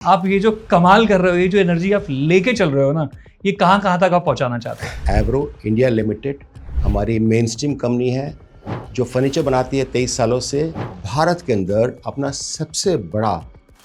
आप ये जो कमाल कर रहे हो, ये जो एनर्जी आप लेके चल रहे हो ना, ये कहाँ कहाँ तक आप पहुँचाना चाहते हो? एवरो इंडिया लिमिटेड हमारी मेन स्ट्रीम कंपनी है जो फर्नीचर बनाती है 23 सालों से। भारत के अंदर अपना सबसे बड़ा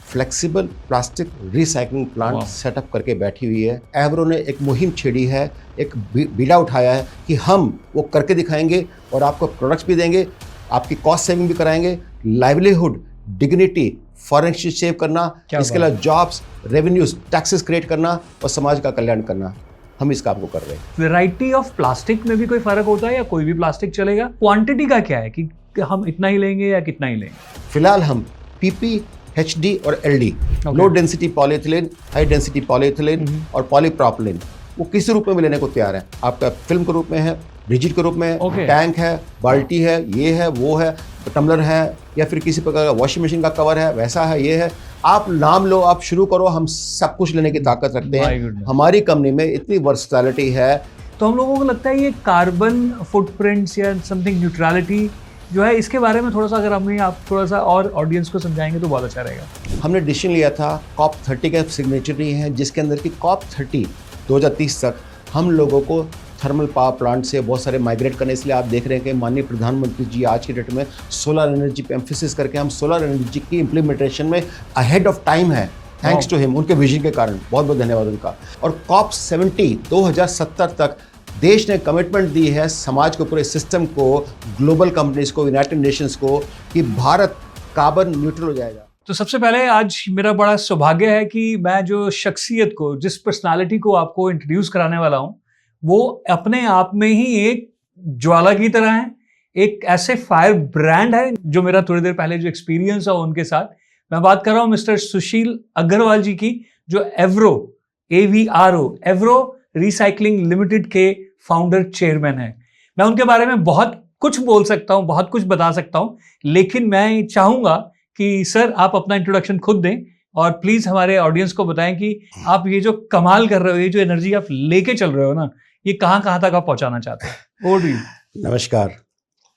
flexible plastic recycling plant setup करके बैठी हुई है। एवरो ने एक मुहिम छेड़ी है, एक बीड़ा उठाया है कि हम वो करके दिखाएंगे और आपको प्रोडक्ट्स भी देंगे, आपकी कॉस्ट सेविंग भी कराएंगे, livelihood, dignity, foreign exchange save करना, इसके अलावा जॉब्स, रेवेन्यूज, टैक्सेस क्रिएट करना और समाज का कल्याण करना। हम इस काम को कर रहे हैं। वैरायटी ऑफ प्लास्टिक में भी कोई फर्क होता है या कोई भी प्लास्टिक चलेगा? क्वांटिटी का क्या है कि हम इतना ही लेंगे या कितना ही लेंगे? फिलहाल हम पीपी, एचडी और LD, low density polyethylene, high density polyethylene और पॉलीप्रोपिलीन, वो किसी रूप में भी लेने को तैयार है। आपका फिल्म के रूप में है, रिजिड के रूप में है, टैंक है, बाल्टी है, ये है, वो है, टम्बलर है, या फिर किसी प्रकार का वॉशिंग मशीन का कवर है, वैसा है, ये है। आप नाम लो, आप शुरू करो, हम सब कुछ लेने की ताकत रखते हैं। हमारी कंपनी में इतनी वर्सटैलिटी है। तो हम लोगों को लगता है ये कार्बन फुटप्रिंट्स या समथिंग न्यूट्रलिटी जो है, इसके बारे में थोड़ा सा अगर हमें आप थोड़ा सा और ऑडियंस को समझाएंगे तो बहुत अच्छा रहेगा। हमने डिसीजन लिया था, COP30 का सिग्नेचरी है, जिसके अंदर की COP30 2030 तक हम लोगों को थर्मल पावर प्लांट से बहुत सारे माइग्रेट करने। इसलिए आप देख रहे हैं कि माननीय प्रधानमंत्री जी आज की डेट में सोलर एनर्जी पे एम्फेसिस करके हम सोलर एनर्जी की इम्प्लीमेंटेशन में अहेड ऑफ टाइम है, थैंक्स टू हिम, उनके विजन के कारण। बहुत बहुत धन्यवाद उनका। और COP70 2070 तक देश ने कमिटमेंट दी है समाज को, पूरे सिस्टम को, ग्लोबल कंपनीज को, यूनाइटेड नेशंस को, कि भारत कार्बन न्यूट्रल हो जाएगा। तो सबसे पहले आज मेरा बड़ा सौभाग्य है कि मैं जो शख्सियत को, जिस पर्सनालिटी को आपको इंट्रोड्यूस कराने वाला हूँ, वो अपने आप में ही एक ज्वाला की तरह है, एक ऐसे फायर ब्रांड है जो मेरा थोड़ी देर पहले जो एक्सपीरियंस है उनके साथ। मैं बात कर रहा हूँ मिस्टर सुशील अग्रवाल जी की, जो एवरो, एवरो रिसाइकलिंग लिमिटेड के फाउंडर चेयरमैन है। मैं उनके बारे में बहुत कुछ बोल सकता हूँ, बहुत कुछ बता सकता हूँ, लेकिन मैं चाहूंगा कि सर आप अपना इंट्रोडक्शन खुद दें और प्लीज हमारे ऑडियंस को बताएं कि आप ये जो कमाल कर रहे हो, ये जो एनर्जी आप लेके चल रहे हो ना, ये कहाँ कहाँ तक आप पहुंचाना चाहते हो? Over to you. नमस्कार,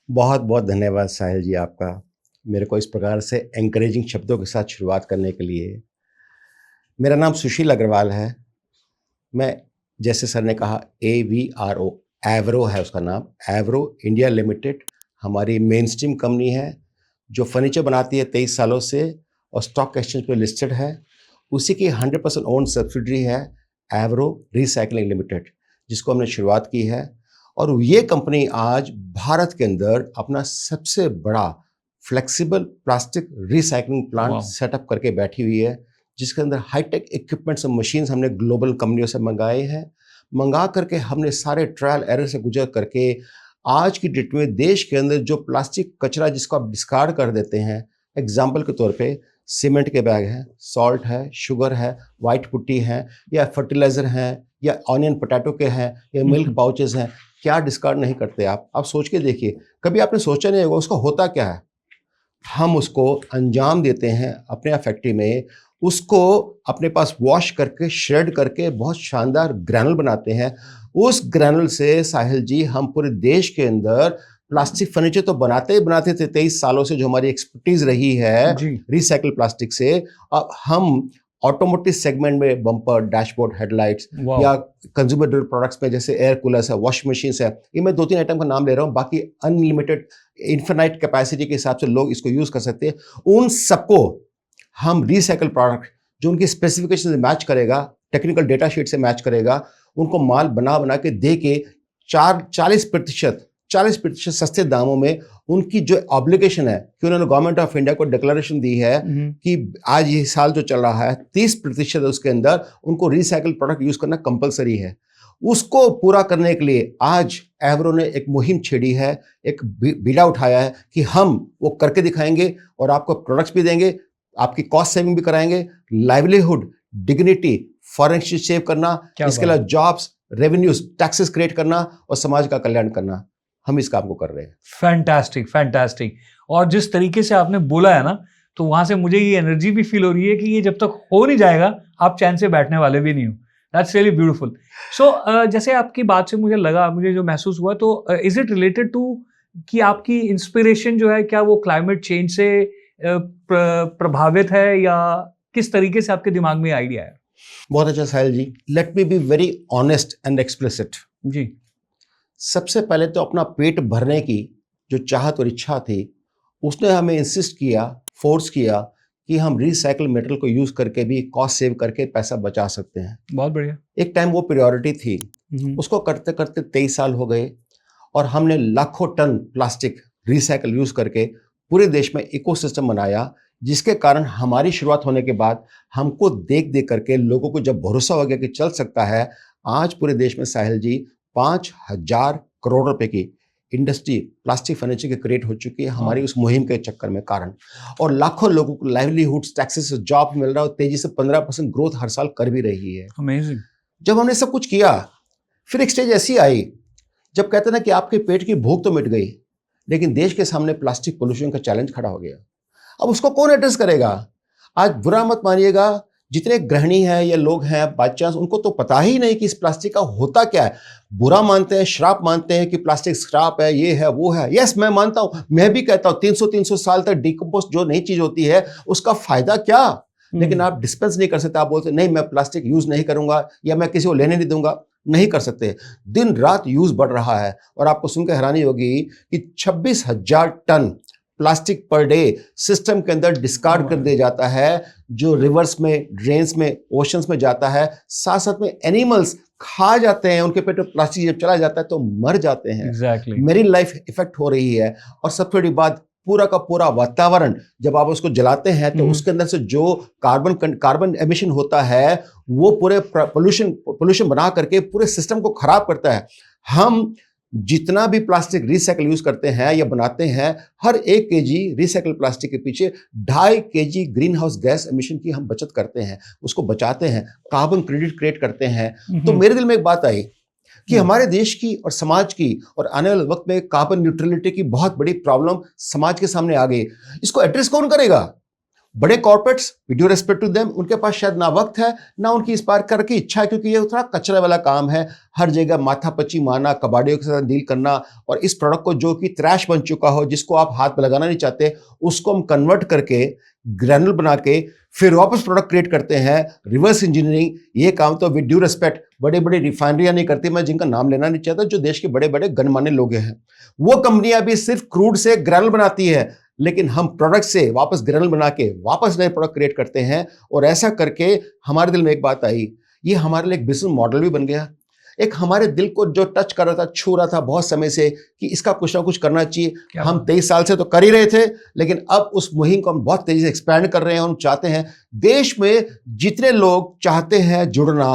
बहुत बहुत धन्यवाद साहिल जी आपका, मेरे को इस प्रकार से एंकरेजिंग शब्दों के साथ शुरुआत करने के लिए। मेरा नाम सुशील अग्रवाल है। मैं, जैसे सर ने कहा, AVRO, एवरो है उसका नाम, एवरो इंडिया लिमिटेड हमारी मेन स्ट्रीम कंपनी है जो फर्नीचर बनाती है 23 सालों से और स्टॉक एक्सचेंज पे लिस्टेड है। उसी की 100% ओन सब्सिडरी है एवरो रिसाइकलिंग लिमिटेड, जिसको हमने शुरुआत की है। और ये कंपनी आज भारत के अंदर अपना सबसे बड़ा flexible plastic recycling plant setup करके बैठी हुई है, जिसके अंदर हाईटेक इक्विपमेंट्स और मशीन्स हमने ग्लोबल कंपनियों से मंगाए हैं। मंगा करके हमने सारे ट्रायल एरर से गुजर करके आज की डेट में देश के अंदर जो प्लास्टिक कचरा जिसको आप डिस्कार्ड कर देते हैं, एग्जाम्पल के तौर पे सीमेंट के बैग हैं, सॉल्ट है, शुगर है, वाइट पुट्टी है, या फर्टिलाइजर हैं, या ऑनियन पोटैटो के हैं, या मिल्क पाउचेस हैं, क्या डिस्कार्ड नहीं करते आप सोच के देखिए। कभी आपने सोचा नहीं होगा उसका होता क्या है। हम उसको अंजाम देते हैं अपने फैक्ट्री में, उसको अपने पास वॉश करके, श्रेड करके बहुत शानदार ग्रैनुल बनाते हैं। उस ग्रैनुल से साहिल जी हम पूरे देश के अंदर प्लास्टिक फर्नीचर तो बनाते ही बनाते थे 23 सालों से, जो हमारी एक्सपर्टीज रही है रिसाइकल प्लास्टिक से। अब हम ऑटोमोटिव सेगमेंट में बम्पर, डैशबोर्ड, हेडलाइट्स, या कंज्यूमर प्रोडक्ट्स में जैसे एयर कूलर्स है, वॉशिंग मशीन्स है, ये मैं 2-3 आइटम का नाम ले रहा हूँ, बाकी अनलिमिटेड इन्फिनाइट कैपेसिटी के हिसाब से लोग इसको यूज कर सकते हैं। उन सबको हम रिसाइकल प्रोडक्ट जो उनकी स्पेसिफिकेशन से मैच करेगा, टेक्निकल डेटा शीट से मैच करेगा, उनको माल बना बना के दे के 40% सस्ते दामों में, उनकी जो ऑब्लिगेशन है कि उन्होंने गवर्नमेंट ऑफ इंडिया को डिक्लेरेशन दी है कि आज ये साल जो चल रहा है 30% उसके अंदर उनको रिसाइकल प्रोडक्ट यूज करना कंपलसरी है। उसको पूरा करने के लिए आज एवरो ने एक मुहिम छेड़ी है, एक बीड़ा उठाया है कि हम वो करके दिखाएंगे और आपको प्रोडक्ट्स भी देंगे, आपकी कॉस्ट सेविंग भी कराएंगे, livelihood, dignity, foreign exchange save करना, इसके अलावा जॉब्स, रेवेन्यूज, टैक्सेस क्रिएट करना और समाज का कल्याण करना। हम इस काम को कर रहे हैं। Fantastic, fantastic. और जिस तरीके से आपने बोला है ना, तो वहां से मुझे ये एनर्जी भी फील हो रही है कि ये जब तक हो नहीं जाएगा आप चैन से बैठने वाले भी नहीं हो। That's really beautiful. सो जैसे आपकी बात से मुझे जो महसूस हुआ, तो इज इट रिलेटेड टू कि आपकी इंस्पिरेशन जो है, क्या वो क्लाइमेट चेंज से प्रभावित है, या किस तरीके से आपके दिमाग में आइडिया है? बहुत अच्छा साहिल जी, let me be very honest and explicit. जी। सबसे पहले तो अपना पेट भरने की जो चाहत और इच्छा थी, उसने हमें इंसिस्ट किया, फोर्स किया कि हम रिसाइकल मेटेरियल को यूज करके भी कॉस्ट सेव करके पैसा बचा सकते हैं। बहुत बढ़िया। एक टाइम वो प्रायोरिटी थी, उसको करते करते 23 साल हो गए और हमने लाखों टन प्लास्टिक रिसाइकल यूज करके पूरे देश में इकोसिस्टम बनाया, जिसके कारण हमारी शुरुआत होने के बाद हमको देख देख करके लोगों को जब भरोसा हो गया कि चल सकता है, आज पूरे देश में साहिल जी 5,000 करोड़ रुपए की इंडस्ट्री प्लास्टिक फर्नीचर की क्रिएट हो चुकी है हमारी उस मुहिम के चक्कर में कारण, और लाखों लोगों को लाइवलीहुड्स, टैक्सेस, जॉब मिल रहा है और तेजी से 15% ग्रोथ हर साल कर भी रही है। अमेजिंग। जब हमने सब कुछ किया, फिर एक स्टेज ऐसी आई जब कहते ना कि आपके पेट की भूख तो मिट गई, लेकिन देश के सामने प्लास्टिक पोल्यूशन का चैलेंज खड़ा हो गया। अब उसको कौन एड्रेस करेगा? आज बुरा मत मानिएगा, जितने गृहिणी हैं या लोग हैं बाय चांस, उनको तो पता ही नहीं कि इस प्लास्टिक का होता क्या है। बुरा मानते हैं, श्राप मानते हैं कि प्लास्टिक श्राप है, ये है वो है। यस, मैं मानता हूं, मैं भी कहता हूं 300 साल तक डिकम्पोस्ट जो नई चीज होती है उसका फायदा क्या, लेकिन आप डिस्पेंस नहीं कर सकते। आप बोलते नहीं मैं प्लास्टिक यूज नहीं करूंगा या मैं किसी को लेने नहीं दूंगा, नहीं कर सकते। दिन रात यूज बढ़ रहा है और आपको सुनकर हैरानी होगी कि 26,000 tonne plastic per day system के अंदर डिस्कार्ड कर दिया जाता है, जो रिवर्स में, ड्रेन्स में, ओशंस में जाता है। साथ साथ में एनिमल्स खा जाते हैं, उनके पेट में प्लास्टिक जब चला जाता है तो मर जाते हैं। Exactly. मेरी लाइफ इफेक्ट हो रही है। और सबसे बड़ी बात, पूरा का पूरा वातावरण जब आप उसको जलाते हैं तो उसके अंदर से जो कार्बन एमिशन होता है वो पूरे पोल्यूशन बना करके पूरे सिस्टम को खराब करता है। हम जितना भी प्लास्टिक रिसाइकल यूज करते हैं या बनाते हैं, हर 1 केजी रिसाइकल प्लास्टिक के पीछे 2.5 KG green house gas emission की हम बचत करते हैं, उसको बचाते हैं, कार्बन क्रेडिट क्रिएट करते हैं। तो मेरे दिल में एक बात आई कि हमारे देश की और समाज की और आने वाले वक्त में कार्बन न्यूट्रलिटी की बहुत बड़ी प्रॉब्लम समाज के सामने आ गई। इसको एड्रेस कौन करेगा? बड़े corporates, with due respect to them, उनके पास शायद ना वक्त है ना उनकी इस बार करके इच्छा है, क्योंकि ये थोड़ा कचरे वाला काम है। हर जगह माथापच्ची मारना, कबाड़ियों के साथ डील करना, और इस प्रोडक्ट को जो कि ट्रैश बन चुका हो, जिसको आप हाथ पे लगाना नहीं चाहते, उसको हम कन्वर्ट करके ग्रैनुल बना के फिर वापस प्रोडक्ट क्रिएट करते हैं। रिवर्स इंजीनियरिंग, ये काम तो विद ड्यू रिस्पेक्ट बड़ी बड़ी रिफाइनरियां नहीं करती, मैं जिनका नाम लेना नहीं चाहता, जो देश के बड़े बड़े गणमान्य लोग हैं। वो कंपनियां भी सिर्फ क्रूड से ग्रैनुल बनाती है, लेकिन हम प्रोडक्ट से वापस ग्रैनुल बना के वापस नए प्रोडक्ट क्रिएट करते हैं। और ऐसा करके हमारे दिल में एक बात आई, ये हमारे लिए एक बिजनेस मॉडल भी बन गया। एक हमारे दिल को जो टच कर रहा था, छू रहा था बहुत समय से कि इसका कुछ ना कुछ करना चाहिए। हम 23 साल से तो कर ही रहे थे, लेकिन अब उस मुहिम को हम बहुत तेजी से एक्सपैंड कर रहे हैं। हम चाहते हैं देश में जितने लोग चाहते हैं जुड़ना,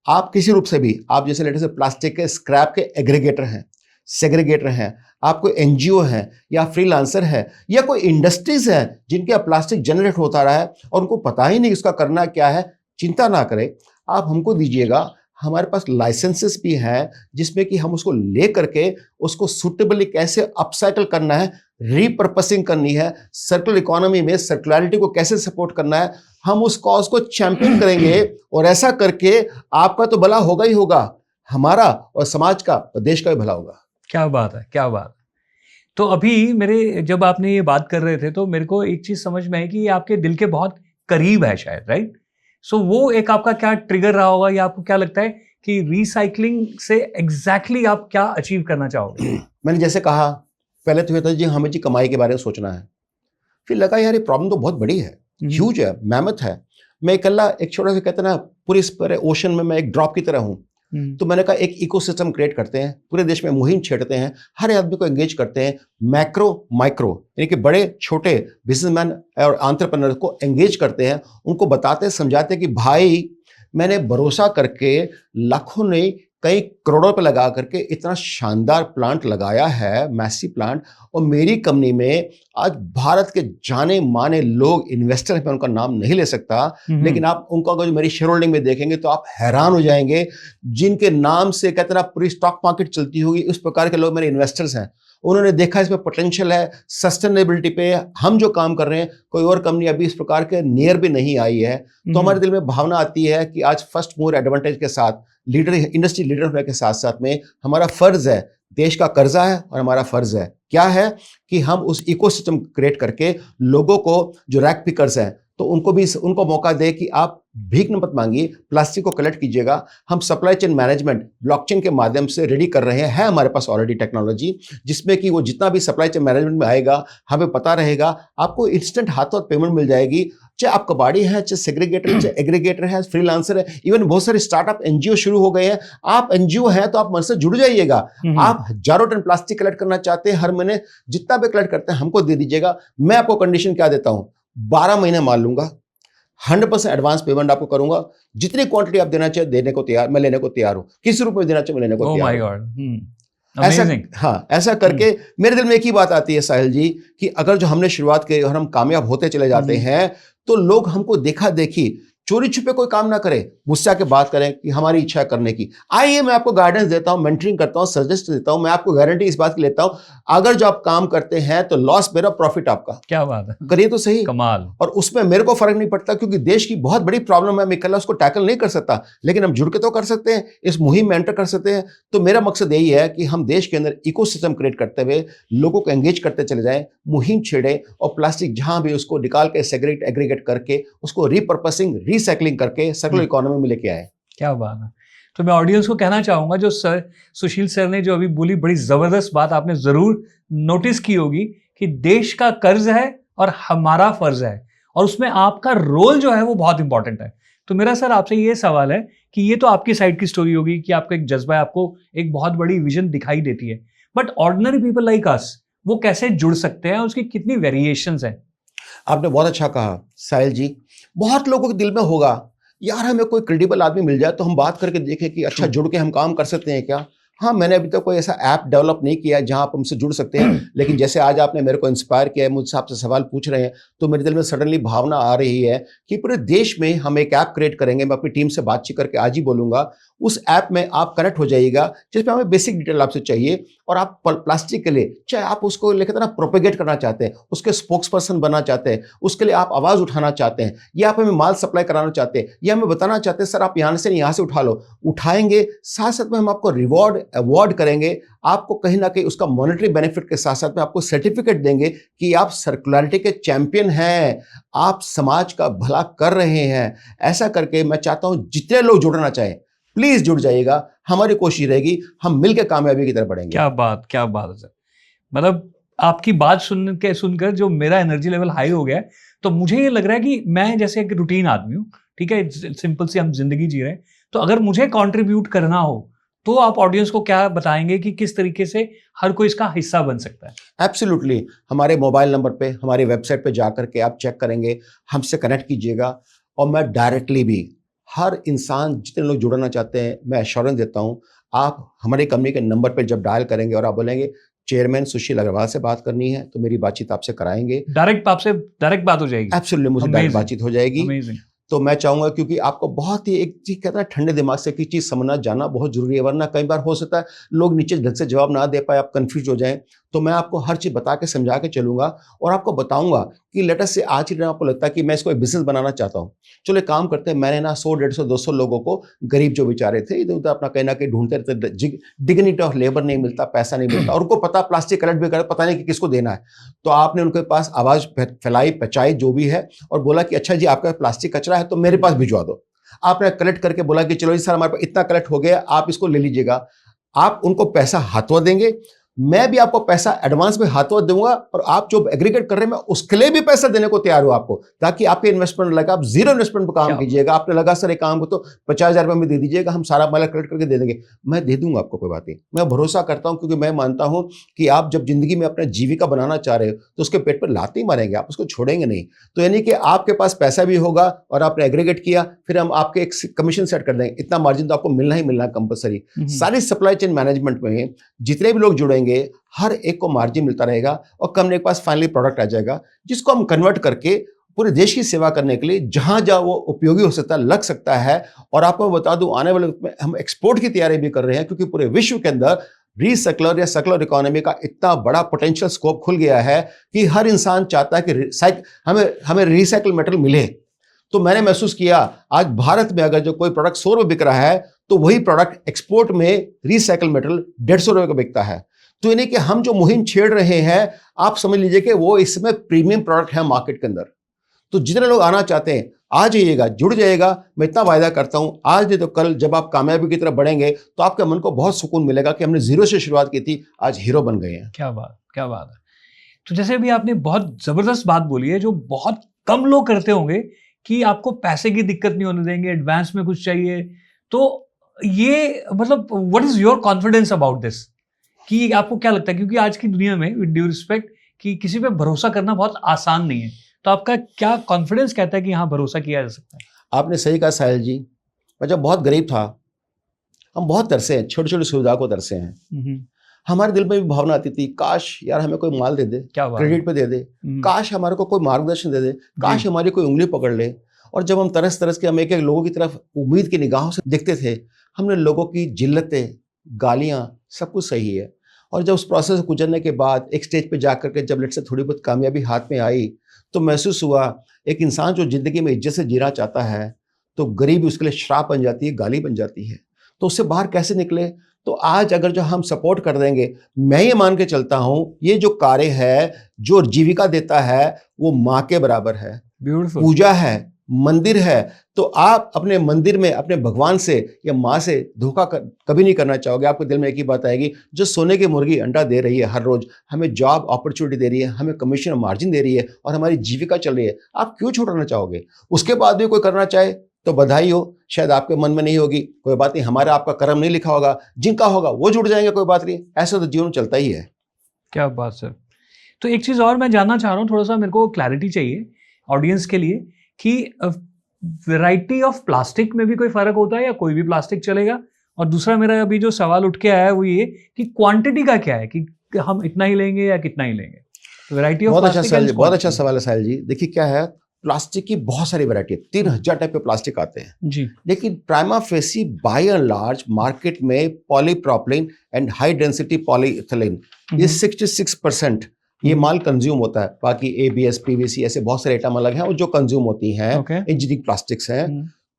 आप किसी रूप से भी, आप जैसे लेटर से प्लास्टिक के स्क्रैप के एग्रीगेटर हैं, सेग्रीगेटर हैं, आप कोई एनजीओ है या फ्रीलांसर है या कोई इंडस्ट्रीज है जिनके प्लास्टिक जनरेट होता रहा है और उनको पता ही नहीं उसका करना क्या है, चिंता ना करें, आप हमको दीजिएगा। हमारे पास लाइसेंसेस भी हैं जिसमें कि हम उसको ले करके उसको सुटेबली कैसे अपसाइकल करना है, रीपर्पसिंग करनी है, सर्कुलर इकोनॉमी में सर्कुलरिटी को कैसे सपोर्ट करना है, हम उस कॉज को चैंपियन करेंगे। और ऐसा करके आपका तो भला होगा ही होगा, हमारा और समाज का और देश का भी भला होगा। क्या बात है, क्या बात है। तो अभी मेरे, जब आपने ये बात कर रहे थे तो मेरे को एक चीज समझ में आई कि ये आपके दिल के बहुत करीब है शायद, राइट? सो वो एक आपका क्या ट्रिगर रहा होगा, या आपको क्या लगता है कि रिसाइकलिंग से एग्जैक्टली आप क्या अचीव करना चाहोगे? मैंने जैसे कहा, पहले तो ये था जी हमें जी कमाई के बारे में सोचना है, फिर लगा यार ये प्रॉब्लम तो बहुत बड़ी है, ह्यूज है, मैमथ है। मैं अकेला एक छोटा सा, कहते ना पूरे इस पूरे ओशन में मैं एक ड्रॉप की तरह हूँ। तो मैंने कहा एक इकोसिस्टम क्रिएट करते हैं, पूरे देश में मुहिम छेड़ते हैं, हर आदमी को एंगेज करते हैं, मैक्रो माइक्रो यानी कि बड़े छोटे बिजनेसमैन और एंटरप्रेन्योर को एंगेज करते हैं, उनको बताते हैं, समझाते हैं कि भाई मैंने भरोसा करके लाखों नहीं कई करोड़ों पे लगा करके इतना शानदार प्लांट लगाया है, मैसी प्लांट, और मेरी कंपनी में आज भारत के जाने माने लोग इन्वेस्टर हैं, मैं उनका नाम नहीं ले सकता, लेकिन आप उनको अगर मेरी शेयर होल्डिंग में देखेंगे तो आप हैरान हो जाएंगे, जिनके नाम से कहते हैं पूरी स्टॉक मार्केट चलती होगी, उस प्रकार के लोग मेरे इन्वेस्टर्स हैं। उन्होंने देखा इसमें पोटेंशियल है, सस्टेनेबिलिटी पे हम जो काम कर रहे हैं कोई और कंपनी अभी इस प्रकार के नियर भी नहीं आई है। तो हमारे दिल में भावना आती है कि आज फर्स्ट मूवर एडवांटेज के साथ, लीडर, इंडस्ट्री लीडर होने के साथ साथ में हमारा फर्ज है, देश का कर्जा है और हमारा फर्ज है क्या है कि हम उस इकोसिस्टम क्रिएट करके लोगों को, जो रैक पिकर्स हैं, तो उनको मौका दे कि आप भीख मत मांगिए, प्लास्टिक को कलेक्ट कीजिएगा। हम सप्लाई चेन मैनेजमेंट ब्लॉकचेन के माध्यम से रेडी कर रहे हैं, है हमारे पास ऑलरेडी टेक्नोलॉजी, जिसमें कि वो जितना भी सप्लाई चेन मैनेजमेंट में आएगा हमें पता रहेगा, आपको इंस्टेंट हाथों हाथ पेमेंट मिल जाएगी। चाहे आप कबाड़ी है, चाहे सेग्रीगेटर है, चाहे एग्रीगेटर है, फ्रीलांसर है, इवन बहुत सारे स्टार्टअप एनजीओ शुरू हो गए हैं। आप एनजीओ हैं तो आप मन से जुड़ जाइएगा। आप हजारों टन प्लास्टिक कलेक्ट करना चाहते हैं, हर महीने जितना भी कलेक्ट करते हैं हमको दे दीजिएगा। मैं आपको कंडीशन क्या देता हूं, 12 महीने मान लूंगा, 100% एडवांस पेमेंट आपको करूंगा। जितनी क्वांटिटी आप देना चाहिए देने को तैयार, मैं लेने को तैयार हूं। किस रूप में देना चाहिए मैं लेने को तैयार हूं। ऐसा करके मेरे दिल में एक ही बात आती है साहिल जी, कि अगर जो हमने शुरुआत की और हम कामयाब होते चले जाते हैं तो लोग हमको देखा देखी चोरी छुपे कोई काम ना करें, मुझसे आके बात करें कि हमारी इच्छा करने की। आइए, मैं आपको गाइडेंस देता हूं, मेंटरिंग करता हूं, सजेस्ट देता हूं। मैं आपको गारंटी इस बात की लेता हूं, अगर जो आप काम करते हैं तो लॉस मेरा, प्रॉफिट आपका। क्या बात है, करिए तो सही, कमाल। और उसमें मेरे को फर्क नहीं पड़ता, क्योंकि देश की बहुत बड़ी प्रॉब्लम है, मैं अकेला उसको टैकल नहीं कर सकता, लेकिन हम जुड़ के तो कर सकते हैं, इस मुहिम में एंटर कर सकते हैं। तो मेरा मकसद यही है कि हम देश के अंदर इकोसिस्टम क्रिएट करते हुए लोगों को एंगेज करते चले जाएं, मुहिम छेड़े, और प्लास्टिक जहां भी उसको निकाल के सेग्रीगेट एग्रीगेट करके उसको रीपर्पसिंग रीसाइक्लिंग करके सर्कुलर इकोनॉमी में लेके आए। क्या बात है। तो मैं ऑडियंस को कहना चाहूंगा, जो सुशील सर ने जो अभी बोली, बड़ी जबरदस्त बात आपने जरूर नोटिस की होगी कि देश का कर्ज है और हमारा फर्ज है, और उसमें आपका रोल जो है वो बहुत इंपॉर्टेंट है। तो मेरा सर आपसे ये सवाल है कि ये तो आपकी साइड की स्टोरी होगी कि आपका एक जज्बा है, आपको एक बहुत बड़ी विजन दिखाई देती है, but ordinary people like us वो कैसे जुड़ सकते हैं, उसकी कितनी वेरिएशंस हैं? आपने बहुत अच्छा कहा साहिल जी। बहुत लोगों के दिल में होगा, यार हमें कोई क्रेडिबल आदमी मिल जाए तो हम बात करके देखें कि अच्छा जुड़ के हम काम कर सकते हैं क्या। हाँ, मैंने अभी तक कोई ऐसा ऐप डेवलप नहीं किया जहां आप हमसे जुड़ सकते हैं, लेकिन जैसे आज आपने मेरे को इंस्पायर किया है, मुझसे आपसे सवाल पूछ रहे हैं, तो मेरे दिल में सडनली भावना आ रही है कि पूरे देश में हम एक ऐप क्रिएट करेंगे। मैं अपनी टीम से बातचीत करके आज ही बोलूंगा। उस ऐप में आप कनेक्ट हो जाइएगा, जिसमें हमें बेसिक डिटेल आपसे चाहिए, और आप प्लास्टिक के लिए, चाहे आप उसको लेकर ना प्रोपेगेट करना चाहते हैं, उसके स्पोक्स पर्सन बनना चाहते हैं, उसके लिए आप आवाज उठाना चाहते हैं, या आप हमें माल सप्लाई कराना चाहते हैं, या हमें बताना चाहते हैं सर आप यहाँ से नहीं यहाँ से उठा लो, उठाएंगे। साथ साथ में हम आपको रिवॉर्ड अवार्ड करेंगे, आपको कहीं ना कहीं उसका मॉनेटरी बेनिफिट के साथ साथ में आपको सर्टिफिकेट देंगे कि आप सर्कुलरिटी के चैंपियन हैं, आप समाज का भला कर रहे हैं। ऐसा करके मैं चाहता हूं जितने लोग जुड़ना चाहें प्लीज जुड़ जाइएगा। हमारी कोशिश रहेगी, हम मिलकर कामयाबी की तरफ बढ़ेंगे। क्या बात है सर। मतलब आपकी बात सुनकर जो मेरा एनर्जी लेवल हाई हो गया है, तो मुझे ये लग रहा है कि मैं जैसे एक रूटीन आदमी हूँ, ठीक है, सिंपल सी हम जिंदगी जी रहे हैं, तो अगर मुझे कंट्रीब्यूट करना हो तो आप ऑडियंस को क्या बताएंगे कि किस तरीके से हर कोई इसका हिस्सा बन सकता है? एब्सोल्युटली, हमारे मोबाइल नंबर पे, हमारी वेबसाइट पे जाकर के आप चेक करेंगे, हमसे कनेक्ट कीजिएगा, और मैं डायरेक्टली भी हर इंसान जितने लोग जुड़ना चाहते हैं मैं एश्योरेंस देता हूं। आप हमारी कंपनी के नंबर पे जब डायल करेंगे और आप बोलेंगे चेयरमैन सुशील अग्रवाल से बात करनी है, तो मेरी बातचीत आपसे कराएंगे। डायरेक्ट बात हो जाएगी? एब्सोल्युटली, मुझे डायरेक्ट बातचीत हो जाएगी। Amazing. तो मैं चाहूंगा, क्योंकि आपको बहुत ही एक चीज कहता है ठंडे दिमाग से की चीज समझना जानना बहुत जरूरी है, वरना कई बार हो सकता है लोग नीचे ढंग से जवाब ना दे पाए, आप कंफ्यूज हो जाएं। तो मैं आपको हर चीज बता के समझा के चलूंगा, और आपको बताऊंगा कि लेटर से आज ही आपको लगता है कि मैं इसको एक बिजनेस बनाना चाहता हूं, चलो एक काम करते हैं। मैंने ना 100, 150, 200 लोगों को, गरीब जो बेचारे थे इधर उधर अपना कहना कि ढूंढते रहते, डिग्निटी ऑफ लेबर नहीं मिलता, पैसा नहीं मिलता, और उनको पता प्लास्टिक कलेक्ट भी करे, पता नहीं कि किसको देना है। तो आपने उनके पास आवाज फैलाई, पचाई जो भी है, और बोला कि अच्छा जी आपका प्लास्टिक कचरा है तो मेरे पास भिजवा दो। आपने कलेक्ट करके बोला कि चलो जी सर हमारे पास इतना कलेक्ट हो गया, आप इसको ले लीजिएगा। आप उनको पैसा हाथों देंगे, मैं भी आपको पैसा एडवांस में हाथों दूंगा, और आप जो एग्रीगेट कर रहे हैं मैं उसके लिए भी पैसा देने को तैयार हूं आपको, ताकि आपके इन्वेस्टमेंट लगा, आप जीरो इन्वेस्टमेंट पर काम कीजिएगा। आपने लगा सर एक काम को तो 50,000 रुपये में दे दीजिएगा, हम सारा माल कलेक्ट करके दे देंगे, मैं दे दूंगा आपको, कोई बात नहीं। मैं भरोसा करता हूं, क्योंकि मैं मानता हूं कि आप जब जिंदगी में अपना जीविका बनाना चाह रहे हो तो उसके पेट पर लात नहीं मारेंगे, आप उसको छोड़ेंगे नहीं। तो यानी कि आपके पास पैसा भी होगा और आपने एग्रीगेट किया, फिर हम आपके एक कमीशन सेट कर देंगे, इतना मार्जिन तो आपको मिलना ही मिलना कंपलसरी। सारी सप्लाई चेन मैनेजमेंट में जितने भी लोग जुड़ेंगे हर एक को मार्जिन मिलता रहेगा, और कंपनी के पास फाइनली प्रोडक्ट आ जाएगा, जिसको हम कन्वर्ट करके पूरे देश की सेवा करने के लिए जहां जहां वो उपयोगी हो सकता है, लग सकता है। और आपको बता दूं, आने वाले वक्त में हम एक्सपोर्ट की तैयारी भी कर रहे हैं, क्योंकि पूरे विश्व के अंदर रीसाइक्लर या सर्कुलर इकोनॉमी का इतना बड़ा पोटेंशियल स्कोप खुल गया है कि हर इंसान चाहता है कि हमें रिसाइकल मेटेरियल मिले। तो मैंने महसूस किया आज भारत में अगर जो कोई प्रोडक्ट 100 रुपये बिक रहा है, तो वही प्रोडक्ट एक्सपोर्ट में रिसाइकल मेटेरियल 150 रुपये का बिकता है। तो यानी कि हम जो मुहिम छेड़ रहे हैं, आप समझ लीजिए कि वो इसमें प्रीमियम प्रोडक्ट है मार्केट के अंदर। तो जितने लोग आना चाहते हैं आ जाइएगा, जुड़ जाइएगा। मैं इतना वायदा करता हूँ, आज नहीं तो कल जब आप कामयाबी की तरफ बढ़ेंगे तो आपके मन को बहुत सुकून मिलेगा कि हमने जीरो से शुरुआत की थी, आज हीरो बन गए हैं। क्या बात, क्या बात है। तो जैसे अभी आपने बहुत जबरदस्त बात बोली है जो बहुत कम लोग करते होंगे कि आपको पैसे की दिक्कत नहीं होने देंगे, एडवांस में कुछ चाहिए, तो ये मतलब what is your confidence about this, कि आपको क्या लगता है, क्योंकि आज की दुनिया में विद ड्यू रिस्पेक्ट कि किसी पे भरोसा करना बहुत आसान नहीं है, तो आपका क्या कॉन्फिडेंस कहता है कि हाँ भरोसा किया जा सकता है? आपने सही कहा साहिल जी। मैं जब बहुत गरीब था, हम बहुत तरसे हैं, छोटी छोटी सुविधा को तरसे हैं। हमारे दिल में भी भावना आती थी, काश यार हमें कोई माल दे दे, क्या बात, क्रेडिट पे दे दे, काश हमारे को कोई मार्गदर्शन दे दे, काश हमारी कोई उंगली पकड़ ले। और जब हम तरस तरस के हम एक एक लोगों की तरफ उम्मीद की निगाहों से देखते थे, हमने लोगों की जिल्लतें, गालियां, सब कुछ सही है। और जब उस प्रोसेस से गुजरने के बाद एक स्टेज पे जाकर के जब लेट से थोड़ी बहुत कामयाबी हाथ में आई, तो महसूस हुआ एक इंसान जो जिंदगी में इज्जत से जीना चाहता है, तो गरीबी उसके लिए श्राप बन जाती है, गाली बन जाती है। तो उससे बाहर कैसे निकले? तो आज अगर जो हम सपोर्ट कर देंगे, मैं ये मान के चलता हूं ये जो कार्य है, जो जीविका देता है, वो माँ के बराबर है। ब्यूटीफुल। पूजा है, मंदिर है, तो आप अपने मंदिर में अपने भगवान से या माँ से धोखा कभी नहीं करना चाहोगे। आपके दिल में एक ही बात आएगी, जो सोने की मुर्गी अंडा दे रही है हर रोज, हमें जॉब अपॉर्चुनिटी दे रही है, हमें कमीशन मार्जिन दे रही है और हमारी जीविका चल रही है, आप क्यों छोड़ना चाहोगे? उसके बाद भी कोई करना चाहे तो बधाई हो, शायद आपके मन में नहीं होगी, कोई बात नहीं, हमारा आपका कर्म नहीं लिखा होगा, जिनका होगा वो जुड़ जाएंगे, कोई बात नहीं, ऐसा तो जीवन चलता ही है। क्या बात सर। तो एक चीज और मैं जानना चाह रहा हूँ, थोड़ा सा मेरे को क्लैरिटी चाहिए ऑडियंस के लिए कि वैरायटी ऑफ प्लास्टिक में भी कोई फर्क होता है या कोई भी प्लास्टिक चलेगा? और दूसरा मेरा अभी जो सवाल उठ के आया है वो ये कि क्वांटिटी का क्या है, कि हम इतना ही लेंगे या कितना ही लेंगे? वैरायटी ऑफ बहुत अच्छा प्लास्टिक। सवाल, बहुत अच्छा सवाल है साहिल जी। देखिए क्या है, प्लास्टिक की बहुत सारी वैरायटी है, 3000 टाइप के प्लास्टिक आते हैं जी। लेकिन prima facie by and large market में polypropylene and high density polyethylene ये 66% ये माल कंज्यूम होता है। बाकी ABS, PVC ऐसे बहुत सारे आइटम अलग हैं जो कंज्यूम होती हैं, इंजीनियरिंग प्लास्टिक्स हैं।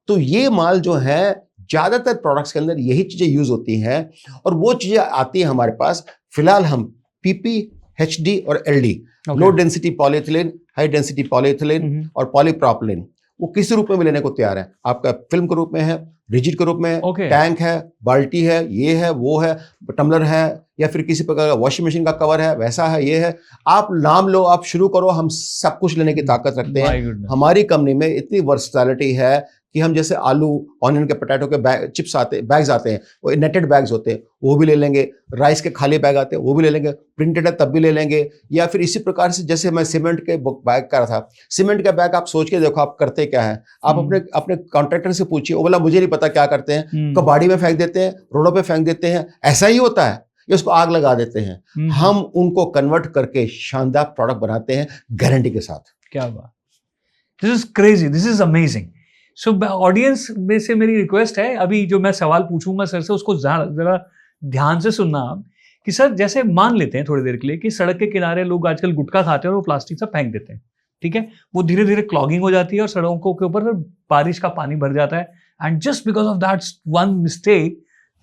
तो ये माल जो है ज्यादातर प्रोडक्ट्स के अंदर यही चीजें यूज होती हैं और वो चीजें आती है हमारे पास। फिलहाल हम PP, HD और LD, low density polyethylene, high density polyethylene और पॉलीप्रोपिलीन, वो किस रूप में लेने को तैयार है। आपका फिल्म के रूप में है, रिजिड के रूप में है, टैंक है, बाल्टी है, ये है, वो है, टम्बलर है, या फिर किसी प्रकार का वॉशिंग मशीन का कवर है, वैसा है, ये है। आप नाम लो, आप शुरू करो, हम सब कुछ लेने की ताकत रखते हैं। हमारी कंपनी में इतनी वर्सटैलिटी है कि हम जैसे आलू, ऑनियन के, पोटैटो के चिप्स आते, बैग्स आते हैं, वो नेटेड बैग्स होते हैं, वो भी ले लेंगे। राइस के खाली बैग आते हैं, वो भी ले लेंगे। प्रिंटेड है तब भी ले लेंगे। या फिर इसी प्रकार से जैसे मैं सीमेंट के बैग कर रहा था, सीमेंट का बैग आप सोच के देखो आप करते क्या है। आप अपने कॉन्ट्रैक्टर से पूछिए, वो बोला मुझे नहीं पता क्या करते हैं, कबाड़ी में फेंक देते हैं, रोडों पे फेंक देते हैं, ऐसा ही होता है, या उसको आग लगा देते हैं। हम उनको कन्वर्ट करके शानदार प्रोडक्ट बनाते हैं गारंटी के साथ। क्या बात, this is crazy, this is amazing. So audience में से मेरी रिक्वेस्ट है, अभी जो मैं सवाल पूछूंगा सर से उसको जरा ध्यान से सुनना आप, कि सर जैसे मान लेते हैं थोड़ी देर के लिए कि सड़क के किनारे लोग आजकल गुटखा खाते हैं और वो प्लास्टिक से फेंक देते हैं, ठीक है, वो धीरे धीरे क्लॉगिंग हो जाती है और सड़कों के ऊपर बारिश का पानी भर जाता है, and just because of that one mistake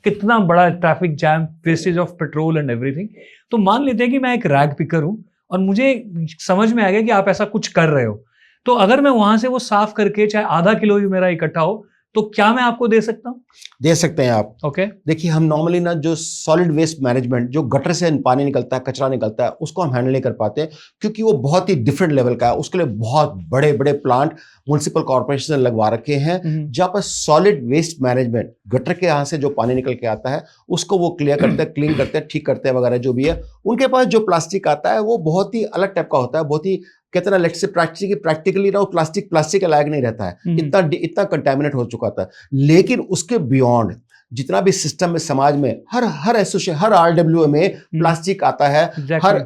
कितना बड़ा traffic jam, wastage of petrol and everything. तो मान लेते हैं कि मैं एक रैग पिकर हूं और मुझे समझ में आ गया कि आप ऐसा कुछ कर रहे हो, तो अगर मैं वहां से वो साफ करके चाहे आधा किलो भी मेरा इकट्ठा हो, तो क्या मैं आपको दे सकता हूँ? दे सकते हैं आप। ओके। देखिए हम नॉर्मली ना जो सॉलिड वेस्ट मैनेजमेंट, जो गटर से पानी निकलता है, कचरा निकलता है, उसको हम हैंडल नहीं कर पाते क्योंकि वो बहुत ही डिफरेंट लेवल का है। उसके लिए बहुत बड़े बड़े प्लांट म्युनिसिपल कॉर्पोरेशन ने लगवा रखे हैं, जहां पर सॉलिड वेस्ट मैनेजमेंट, गटर के यहाँ से जो पानी निकल के आता है उसको वो क्लियर करते हैं, क्लीन करते हैं, ठीक करते हैं वगैरह जो भी है। उनके पास जो प्लास्टिक आता है वो बहुत ही अलग टाइप का होता है, बहुत ही कहते हैं लेट्स से प्रैक्टिकली ना वो प्लास्टिक के लायक नहीं रहता है, इतना कंटेमिनेट हो चुका था। लेकिन उसके बियॉन्ड जितना भी सिस्टम में, समाज में, हर एसोसिएशन, हर RWA में प्लास्टिक आता है।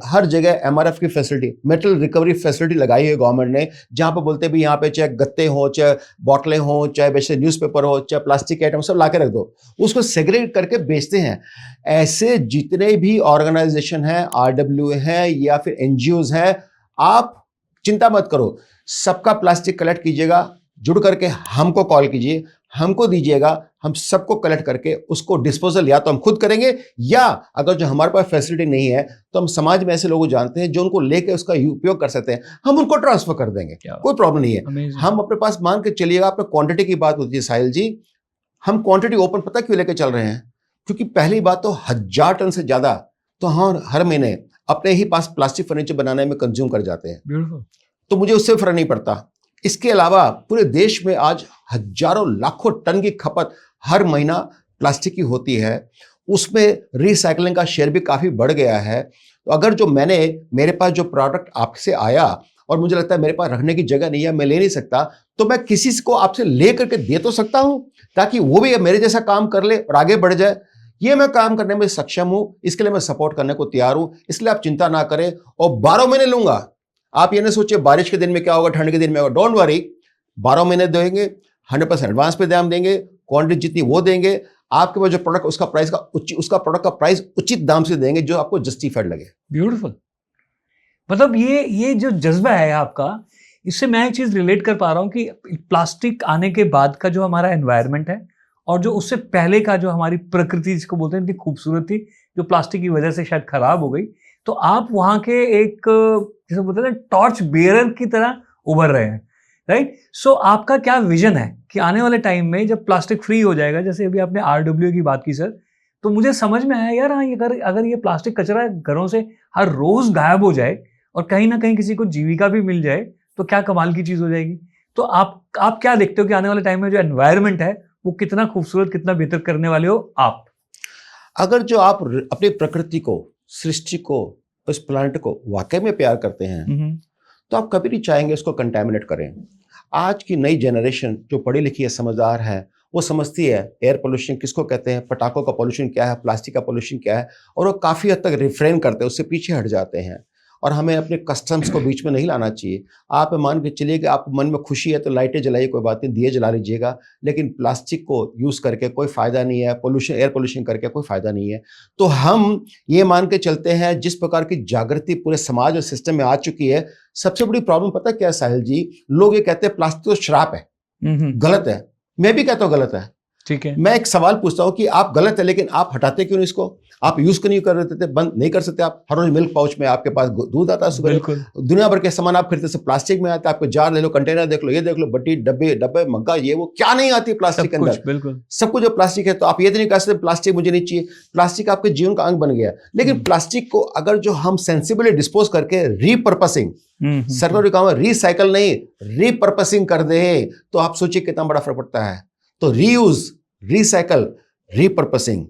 हर जगह MRF की फैसिलिटी, मेटल रिकवरी फैसिलिटी लगाई है गवर्नमेंट ने, जहां पर बोलते भी यहाँ पे चाहे गत्ते हो, चाहे बोतलें हो, चाहे वैसे न्यूज़पेपर हो, चाहे प्लास्टिक आइटम, सब ला के रख दो, उसको सेग्रीगेट करके बेचते हैं। ऐसे जितने भी ऑर्गेनाइजेशन हैं, RWA हैं या फिर NGOs हैं, आप चिंता मत करो, सबका प्लास्टिक कलेक्ट कीजिएगा, जुड़ करके हमको कॉल कीजिए, हमको दीजिएगा, हम सबको कलेक्ट करके उसको डिस्पोजल या तो हम खुद करेंगे, या अगर जो हमारे पास फैसिलिटी नहीं है तो हम समाज में ऐसे लोग जानते हैं जो उनको लेके उसका उपयोग कर सकते हैं, हम उनको ट्रांसफर कर देंगे, कोई प्रॉब्लम नहीं है। हम अपने पास मान के चलिएगा, अपने क्वांटिटी की बात होती है साहिल जी, हम क्वांटिटी ओपन पता क्यों लेके चल रहे हैं? क्योंकि पहली बात तो 1000 टन से ज्यादा तो हम हर महीने अपने ही पास प्लास्टिक फर्नीचर बनाने में कंज्यूम कर जाते हैं। Beautiful. तो मुझे उससे फर्क नहीं पड़ता। इसके अलावा पूरे देश में आज हजारों लाखों टन की खपत हर महीना प्लास्टिक की होती है, उसमें रिसाइकलिंग का शेयर भी काफी बढ़ गया है। तो अगर जो मेरे पास जो प्रोडक्ट आपसे आया और मुझे लगता है मेरे पास रखने की जगह नहीं है, मैं ले नहीं सकता, तो मैं किसी को आपसे ले करके दे तो सकता हूं, ताकि वो भी मेरे जैसा काम कर ले और आगे बढ़ जाए। ये मैं काम करने में सक्षम हूं, इसके लिए मैं सपोर्ट करने को तैयार हूं, इसलिए आप चिंता ना करें। और 12 महीने लूंगा, आप ये ना सोचिए बारिश के दिन में क्या होगा, ठंड के दिन में होगा, डोंट वरी, 12 महीने देंगे, 100% एडवांस पे दाम देंगे, क्वांटिटी जितनी वो देंगे, आपके पास जो प्रोडक्ट उसका प्रोडक्ट का प्राइस उचित दाम से देंगे जो आपको जस्टिफाइड लगे। ब्यूटीफुल। मतलब ये जो जज्बा है आपका, इससे मैं एक चीज रिलेट कर पा रहा हूँ कि प्लास्टिक आने के बाद का जो हमारा एनवायरनमेंट है और जो उससे पहले का जो हमारी प्रकृति जिसको बोलते हैं इतनी खूबसूरत थी, जो प्लास्टिक की वजह से शायद खराब हो गई, तो आप वहाँ के एक जैसे बोलते हैं टॉर्च बेयरर की तरह उभर रहे हैं, राइट? सो आपका क्या विजन है कि आने वाले टाइम में जब प्लास्टिक फ्री हो जाएगा, जैसे अभी आपने RWA की बात की सर, तो मुझे समझ में आया यार, हाँ, अगर ये प्लास्टिक कचरा घरों से हर रोज गायब हो जाए और कहीं ना कहीं किसी को जीविका भी मिल जाए, तो क्या कमाल की चीज हो जाएगी। तो आप क्या देखते हो कि आने वाले टाइम में जो एनवायरनमेंट है वो कितना खूबसूरत, कितना बेहतर करने वाले हो आप? अगर जो आप अपनी प्रकृति को, सृष्टि को, उस प्लांट को वाकई में प्यार करते हैं, तो आप कभी नहीं चाहेंगे उसको कंटेमिनेट करें। आज की नई जनरेशन जो पढ़ी लिखी है, समझदार है, वो समझती है एयर पोल्यूशन किसको कहते हैं, पटाखों का पोल्यूशन क्या है, प्लास्टिक का पोल्यूशन क्या है, और वो काफ़ी हद तक रिफ्रेन करते हैं, उससे पीछे हट जाते हैं। और हमें अपने कस्टम्स को बीच में नहीं लाना चाहिए। आप मान के चलिए कि आप मन में खुशी है तो लाइटें जलाइए, कोई बात नहीं, दिए जला लीजिएगा, लेकिन प्लास्टिक को यूज़ करके कोई फ़ायदा नहीं है, एयर पोल्यूशन करके कोई फ़ायदा नहीं है। तो हम ये मान के चलते हैं, जिस प्रकार की जागृति पूरे समाज और सिस्टम में आ चुकी है, सबसे बड़ी प्रॉब्लम पता क्या है साहिल जी? लोग ये कहते हैं प्लास्टिक तो श्राप है, गलत है। मैं भी कहता हूँ गलत है, ठीक है। मैं एक सवाल पूछता हूँ कि आप गलत है, लेकिन आप हटाते क्यों नहीं इसको? आप यूज क्यों नहीं कर रहे थे? बंद नहीं कर सकते आप? हर रोज मिल्क पाउच में आपके पास दूध आता है सुबह, दुनिया भर के सामान आप खरीदते से प्लास्टिक में आता है। आपको जार ले लो, कंटेनर देख लो, ये देख लो, बट्टी, डब्बे, मग्गा, ये वो क्या नहीं आती प्लास्टिक के अंदर, बिल्कुल सब कुछ जो प्लास्टिक है। तो आप ये तो नहीं कह सकते प्लास्टिक मुझे नहीं चाहिए। प्लास्टिक आपके जीवन का अंग बन गया। लेकिन प्लास्टिक को अगर जो हम सेंसिबली डिस्पोज करके रीपर्पसिंग, सर्कुलर काम रिसाइकल नहीं, रीपर्पसिंग कर दे, तो आप सोचिए कितना बड़ा फर्क पड़ता है। तो रीयूज, रिसाइकल, रीपर्पसिंग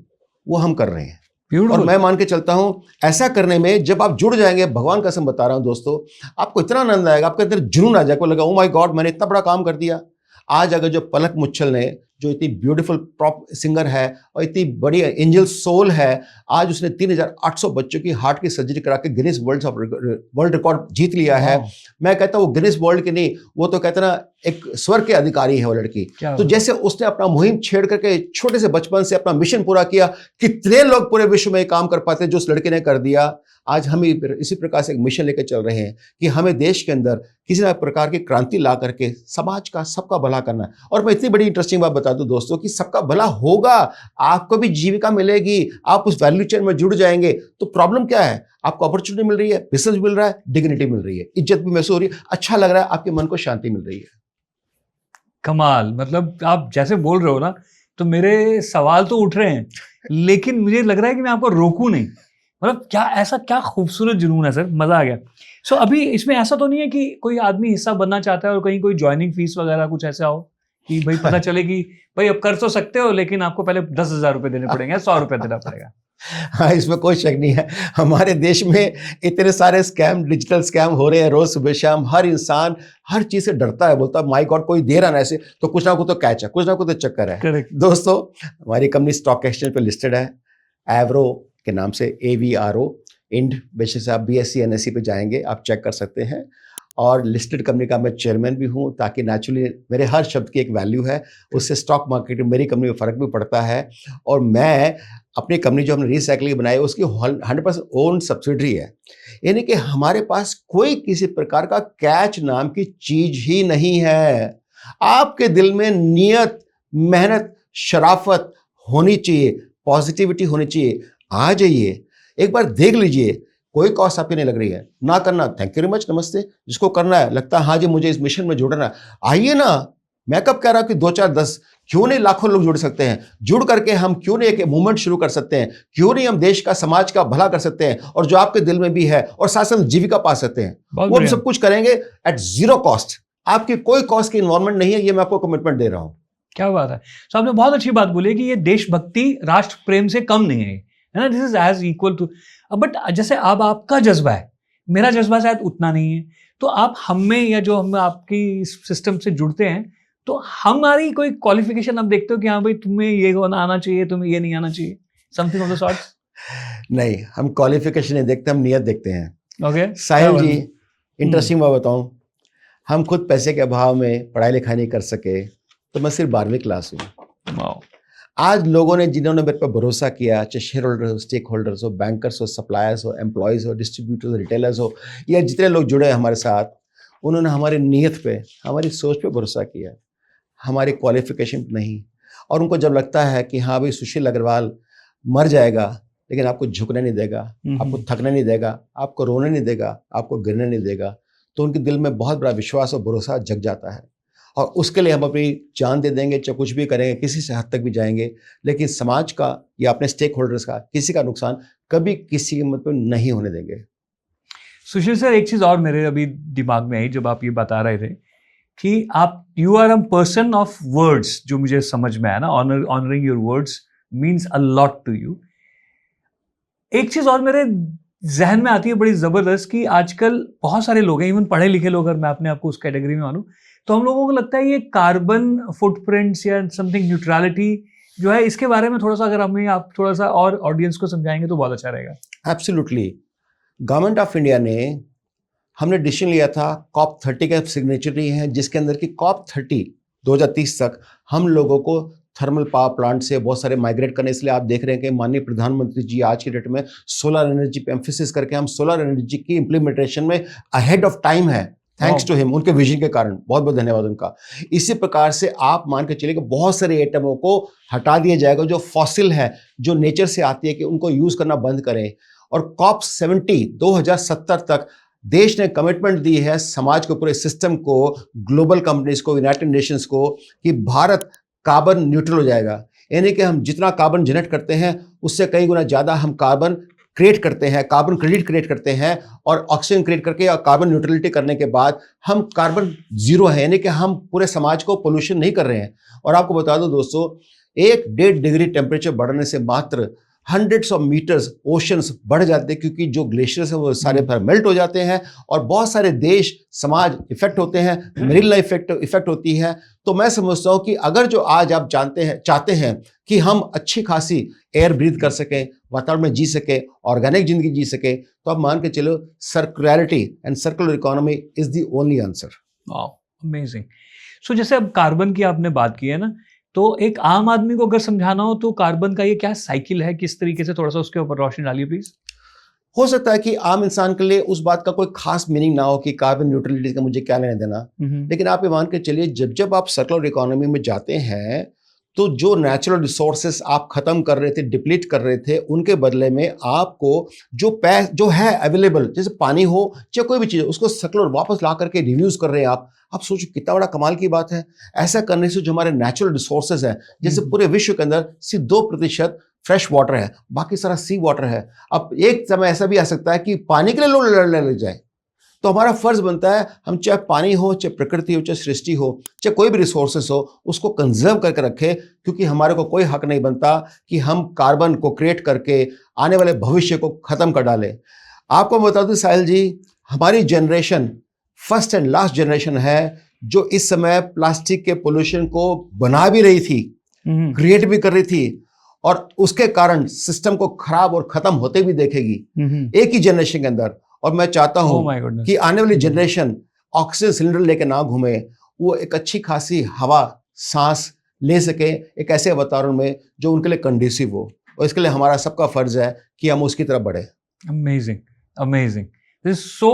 वो हम कर रहे हैं। और मैं मान के चलता हूं ऐसा करने में जब आप जुड़ जाएंगे, भगवान कसम बता रहा हूं दोस्तों, आपको इतना आनंद आएगा, आपके अंदर जुनून आ जाएगा, लगा ओ माय गॉड मैंने इतना बड़ा काम कर दिया। आज अगर जो पलक मुच्छल ने, जो इतनी ब्यूटीफुल प्रॉप सिंगर है और इतनी बड़ी एंजल सोल है, आज उसने 3800 बच्चों की हार्ट की सर्जरी करा के गिनीज वर्ल्ड रिकॉर्ड जीत लिया है। मैं कहता हूँ गिनीज वर्ल्ड के नहीं, वो तो कहते ना एक स्वर्ग के अधिकारी है वो लड़की। तो जैसे उसने अपना मुहिम छेड़ करके छोटे से बचपन से अपना मिशन पूरा किया, कितने लोग पूरे विश्व में काम कर पाते जो उस लड़के ने कर दिया। आज हम इसी प्रकार से एक मिशन लेकर चल रहे हैं कि हमें देश के अंदर किसी न प्रकार की क्रांति ला करके समाज का, सबका भला करना है। और मैं इतनी बड़ी इंटरेस्टिंग बात बता दूं दोस्तों कि सबका भला होगा, आपको भी जीविका मिलेगी, आप उस वैल्यू चेन में जुड़ जाएंगे। तो प्रॉब्लम क्या है? आपको अपॉर्चुनिटी मिल रही है, बिजनेस मिल रहा है, डिग्निटी मिल रही है, इज्जत भी महसूस हो रही है, अच्छा लग रहा है, आपके मन को शांति मिल रही है। कमाल। मतलब आप जैसे बोल रहे हो ना, तो मेरे सवाल तो उठ रहे हैं, लेकिन मुझे लग रहा है कि मैं आपको रोकूं नहीं। मतलब क्या खूबसूरत जुनून है सर, मजा आ गया। सो अभी इसमें ऐसा तो नहीं है कि कोई आदमी हिस्सा बनना चाहता है और कहीं कोई ज्वाइनिंग फीस वगैरह कुछ ऐसा हो कि भाई पता चले कि भाई अब कर तो सकते हो, लेकिन आपको पहले 10,000 रुपए देने पड़ेंगे, 100 रुपए देना पड़ेगा? हाँ, इसमें कोई शक नहीं है। हमारे देश में इतने सारे स्कैम, डिजिटल स्कैम हो रहे हैं रोज सुबह शाम। हर इंसान हर चीज से डरता है, बोलता है माय गॉड कोई दे रहा ना ऐसे, तो कुछ ना कुछ तो कैच है, कुछ ना कुछ तो चक्कर है। Correct. दोस्तों, हमारी कंपनी स्टॉक एक्सचेंज पे लिस्टेड है, एवरो के नाम से, AVRO इंड। बेशक से आप BSE NSE पे जाएंगे, आप चेक कर सकते हैं। और लिस्टेड कंपनी का मैं चेयरमैन भी हूँ, ताकि नेचुरली मेरे हर शब्द की एक वैल्यू है, उससे स्टॉक मार्केट में मेरी कंपनी में फ़र्क भी पड़ता है। और मैं अपनी कंपनी जो हमने रिसाइकलिंग बनाई है उसकी 100% ओन सब्सिडरी है, यानी कि हमारे पास कोई किसी प्रकार का कैच नाम की चीज ही नहीं है। आपके दिल में नियत, मेहनत, शराफत होनी चाहिए, पॉजिटिविटी होनी चाहिए। आ जाइए, एक बार देख लीजिए, कोई कॉस्ट आपकी नहीं लग रही है। ना करना, थैंक यू वेरी मच, नमस्ते। जिसको करना है, लगता है हाँ जी मुझे इस मिशन में जुड़ना है, आइए ना। मैं कब कह रहा हूं कि 2 4 10 क्यों नहीं लाखों लोग जुड़ सकते हैं। जुड़ करके हम क्यों नहीं एक मूवमेंट शुरू कर सकते हैं, क्यों नहीं हम देश का, समाज का भला कर सकते हैं, और जो आपके दिल में भी है, और साथ साथ जीविका पा सकते हैं। बहुत वो हम बढ़िया। सब कुछ करेंगे एट जीरो कॉस्ट। आपकी कोई कॉस्ट की इन्वॉल्वमेंट नहीं है, ये मैं आपको कमिटमेंट दे रहा हूं। क्या बात है। तो आपने बहुत अच्छी बात बोली कि ये देशभक्ति राष्ट्र प्रेम से कम नहीं है ना, this is as equal to. But जैसे अब आपका जज्बा है, मेरा जज्बा शायद उतना नहीं है, तो आप हम में, या जो हम आपकी सिस्टम से जुड़ते हैं, तो हमारी कोई क्वालिफिकेशन आप देखते हो कि हाँ भाई तुम्हें ये आना चाहिए, तुम्हें ये नहीं आना चाहिए, समथिंग ऑफ द सॉर्ट? नहीं, हम क्वालिफिकेशन नहीं देखते, हम नियत देखते हैं। ओके साहिल जी, इंटरेस्टिंग बात बताऊं, हम खुद पैसे के अभाव में पढ़ाई लिखाई नहीं कर सके, तो मैं सिर्फ 12वीं क्लास हूँ। आज लोगों ने, जिन्होंने मेरे पर भरोसा किया, चाहे शेयर होल्डर हो, स्टेक होल्डर्स हो, बैंकर्स हो, सप्लायर्स हो, एम्प्लॉयज़ हो, डिस्ट्रीब्यूटर्स हो, रिटेलर्स हो, या जितने लोग जुड़े हैं हमारे साथ, उन्होंने हमारी नीयत पे, हमारी सोच पे भरोसा किया, हमारी क्वालिफिकेशन पे नहीं। और उनको जब लगता है कि हाँ भाई सुशील अग्रवाल मर जाएगा लेकिन आपको झुकने नहीं देगा, आपको थकने नहीं देगा, आपको रोने नहीं देगा, आपको गिरने नहीं देगा, तो उनके दिल में बहुत बड़ा विश्वास और भरोसा जग जाता है। और उसके लिए हम अपनी जान दे देंगे, चाहे कुछ भी करेंगे, किसी से हद तक भी जाएंगे, लेकिन समाज का या अपने स्टेक होल्डर्स का किसी का नुकसान कभी किसी कीमत पर नहीं होने देंगे। सुशील सर, एक चीज और मेरे अभी दिमाग में आई जब आप ये बता रहे थे कि आप, you are a person of words, जो मुझे समझ में आया ना, honouring your words means a lot to you. एक चीज और मेरे जहन में आती है बड़ी जबरदस्त, कि आजकल बहुत सारे लोग हैं, इवन पढ़े लिखे लोग, अगर मैं अपने आप को उस कैटेगरी में मानूं, तो हम लोगों को लगता है ये कार्बन फुटप्रिंट्स या समथिंग न्यूट्रलिटी जो है, इसके बारे में थोड़ा सा अगर हमें आप थोड़ा सा और ऑडियंस को समझाएंगे तो बहुत अच्छा रहेगा। एब्सोल्युटली। गवर्नमेंट ऑफ इंडिया ने, हमने डिसीजन लिया था, COP 30 का सिग्नेचरी है, जिसके अंदर की COP 30 2030 तक हम लोगों को थर्मल पावर प्लांट से बहुत सारे माइग्रेट करने। इसलिए आप देख रहे हैं कि माननीय प्रधानमंत्री जी आज की डेट में सोलर एनर्जी पे एम्फेसिस करके, हम सोलर एनर्जी की इंप्लीमेंटेशन में अहेड ऑफ टाइम है, थैंक्स टू हिम, उनके विजन के कारण। बहुत बहुत धन्यवाद उनका। इसी प्रकार से आप मान के चलिए कि बहुत सारे एटमों को हटा दिया जाएगा जो फॉसिल है, जो नेचर से आती है, कि उनको यूज करना बंद करें। और COP 70 2070 तक देश ने कमिटमेंट दी है समाज को, पूरे सिस्टम को, ग्लोबल कंपनीज को, यूनाइटेड नेशंस को, कि भारत कार्बन न्यूट्रल हो जाएगा। यानी कि हम जितना कार्बन जनरेट करते हैं उससे कई गुना ज्यादा हम कार्बन क्रिएट करते हैं, कार्बन क्रेडिट क्रिएट करते हैं, और ऑक्सीजन क्रिएट करके और कार्बन न्यूट्रलिटी करने के बाद हम कार्बन जीरो है, यानी कि हम पूरे समाज को पोल्यूशन नहीं कर रहे हैं। और आपको बता दो दोस्तों, 1-1.5 डिग्री टेम्परेचर बढ़ने से मात्र हंड्रेड्स ऑफ मीटर्स ओशंस बढ़ जाते हैं, क्योंकि जो ग्लेशियर्स हैं वो सारे पर मेल्ट हो जाते हैं, और बहुत सारे देश, समाज इफेक्ट होते हैं, मेरीन लाइफ इफेक्ट होती है। तो मैं समझता हूँ कि अगर जो आज आप चाहते हैं कि हम अच्छी खासी एयर ब्रीथ कर सकें, वातावरण में जी सके, ऑर्गेनिक जिंदगी जी सके, तो आप मान के चलो circularity and circular economy is the only answer. Amazing. So जैसे अब कार्बन की आपने बात की है ना, तो एक आम आदमी को अगर समझाना हो तो कार्बन का ये क्या साइकिल है, किस तरीके से, थोड़ा सा उसके ऊपर रोशनी डालिए प्लीज। हो सकता है कि आम इंसान के लिए उस बात का कोई खास मीनिंग ना हो कि कार्बन न्यूट्रलिटी का मुझे क्या लेना देना, लेकिन आप ये मान के चलिए, जब जब आप सर्कुलर इकोनॉमी में जाते हैं, तो जो नेचुरल रिसोर्सेस आप खत्म कर रहे थे, डिप्लीट कर रहे थे, उनके बदले में आपको जो है अवेलेबल, जैसे पानी हो चाहे कोई भी चीज़, उसको सर्कुलर वापस ला करके रिव्यूज कर रहे हैं आप सोचो कितना बड़ा कमाल की बात है। ऐसा करने से जो हमारे नेचुरल रिसोर्सेज हैं, जैसे पूरे विश्व के अंदर सिर्फ 2% फ्रेश वाटर है, बाकी सारा सी वाटर है। अब एक समय ऐसा भी आ सकता है कि पानी के लिए लोग लड़ने लग जाए, तो हमारा फर्ज बनता है, हम चाहे पानी हो, चाहे प्रकृति हो, चाहे सृष्टि हो, चाहे कोई भी रिसोर्सेस हो, उसको कंजर्व करके रखें, क्योंकि हमारे को कोई हक नहीं बनता कि हम कार्बन को क्रिएट करके आने वाले भविष्य को खत्म कर डालें। आपको बता दूं साहिल जी, हमारी generation first and last generation है जो इस समय प्लास्टिक के पोल्यूशन को बना भी रही थी, क्रिएट भी कर रही थी, और उसके कारण सिस्टम को खराब और खत्म होते भी देखेगी एक ही जनरेशन के अंदर। और मैं चाहता हूं कि आने वाली जनरेशन ऑक्सीजन सिलेंडर लेके ना घूमे, वो एक अच्छी खासी हवा सांस ले सके एक ऐसे वातावरण में जो उनके लिए कंडीसिव हो, और इसके लिए हमारा सबका फर्ज है कि हम उसकी तरफ बढ़े। Amazing, amazing, this is so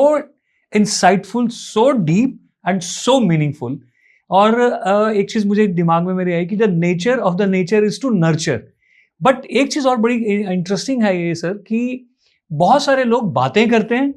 insightful, so deep and so meaningful. और एक चीज मुझे दिमाग में मेरे आई कि the nature of the nature is to nurture. But एक चीज और बड़ी इंटरेस्टिंग है ये सर कि बहुत सारे लोग बातें करते हैं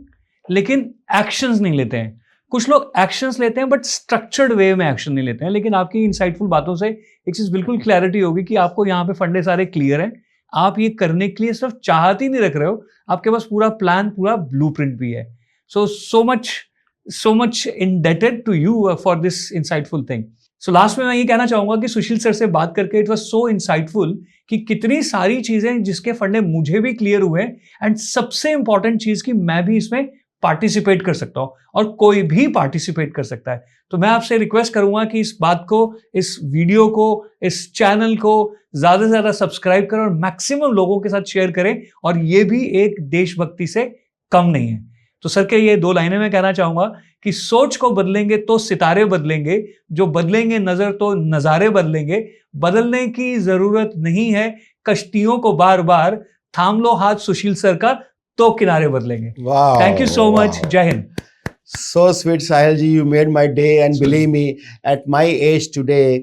लेकिन एक्शंस नहीं लेते हैं। कुछ लोग एक्शंस लेते हैं बट स्ट्रक्चर्ड वे में एक्शन नहीं लेते हैं। लेकिन आपकी इंसाइटफुल बातों से एक चीज बिल्कुल क्लैरिटी होगी कि आपको यहाँ पे फंडे सारे क्लियर हैं, आप ये करने के लिए सिर्फ चाहत ही नहीं रख रहे हो, आपके पास पूरा प्लान, पूरा ब्लूप्रिंट भी है। so much indebted to you for this insightful thing. So last में मैं ये कहना चाहूंगा कि सुशील सर से बात करके इट वाज सो इंसाइटफुल कि कितनी सारी चीजें जिसके फंडे मुझे भी क्लियर हुए, एंड सबसे इंपॉर्टेंट चीज कि मैं भी इसमें पार्टिसिपेट कर सकता हूं और कोई भी पार्टिसिपेट कर सकता है। तो मैं आपसे रिक्वेस्ट करूंगा कि इस बात को, इस वीडियो को, इस चैनल को ज्यादा से ज्यादा सब्सक्राइब करें और मैक्सिमम लोगों के साथ शेयर करें, और ये भी एक देशभक्ति से कम नहीं है। तो सर के ये 2 लाइनें मैं कहना चाहूंगा कि सोच को बदलेंगे तो सितारे बदलेंगे, जो बदलेंगे नजर तो नजारे बदलेंगे। बदलने की जरूरत नहीं है कश्तियों को बार बार, थाम लो हाथ सुशील सर का तो किनारे बदलेंगे। Thank you so much. जय Hind. So sweet Sahil ji, you made my day, and believe me, at my age today,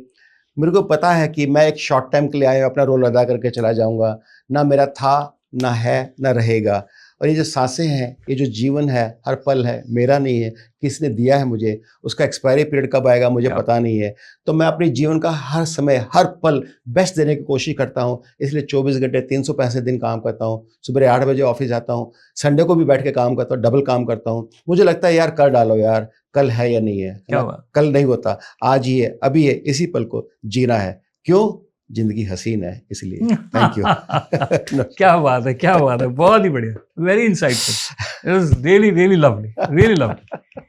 मेरे को पता है कि मैं एक शॉर्ट टाइम के लिए आया अपना रोल अदा करके चला जाऊंगा। ना मेरा था, ना है, ना रहेगा। और ये जो सांसें हैं, ये जो जीवन है, हर पल है, मेरा नहीं है, किसने दिया है मुझे, उसका एक्सपायरी पीरियड कब आएगा मुझे पता नहीं है। तो मैं अपने जीवन का हर समय, हर पल बेस्ट देने की कोशिश करता हूँ। इसलिए 24 घंटे 365 दिन काम करता हूँ। सुबह 8 बजे ऑफिस जाता हूँ, संडे को भी बैठ के काम करता हूँ, डबल काम करता हूँ। मुझे लगता है यार कर डालो यार, कल है या नहीं है, कल नहीं होता, आज ही है, अभी है, इसी पल को जीना है। क्यों? जिंदगी हसीन है इसलिए। Thank you. क्या बात है, क्या बात है, बहुत ही बढ़िया, very insightful, it was really really lovely, really lovely.